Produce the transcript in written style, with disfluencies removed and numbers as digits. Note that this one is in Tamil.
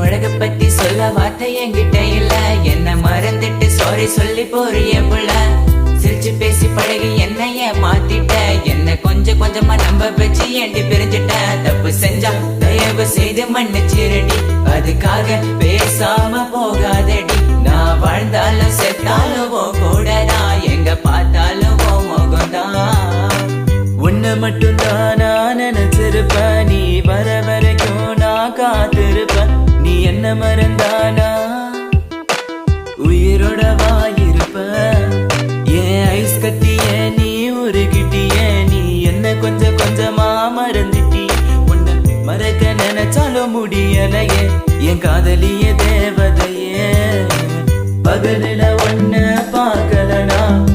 அழக பத்தி சொல்ல வார்த்தை என்கிட்ட இல்ல. என்ன மறந்துட்டு சாரி சொல்லி போறிய புள்ள. சிரிச்சு பேசி பழகி என்னைய மாத்திட்ட. என்ன கொஞ்சம் கொஞ்சமா நம்ப வச்சு ஏண்டி பிரிஞ்சிட்ட. தப்பு செஞ்சா தயவு செய்து மன்னிச்சிரடி. அதுக்காக பேசாம போகாதடி. நான் வாழ்ந்தாலும் செத்தாலும் கூடதான். எங்க பார்த்தாலும் முகம்தான். உன்னை மட்டும் தான் நான் நினைச்சிருப்பேன். நீ வர வரைக்கும் நான் காத்திருப்பேன். நீ என்ன மறந்தானா உயிரோட வாயிருப்ப. ஏன் ஐஸ் கட்டிய நீ உருகிட்டிய. நீ என்ன கொஞ்சம் கொஞ்சமா மறந்துட்டி. உன்னை மறக்க நினைச்சாலும் முடியலையே. என் காதலிய தேவதையே. பகலில ஒன்ன பார்க்கலனா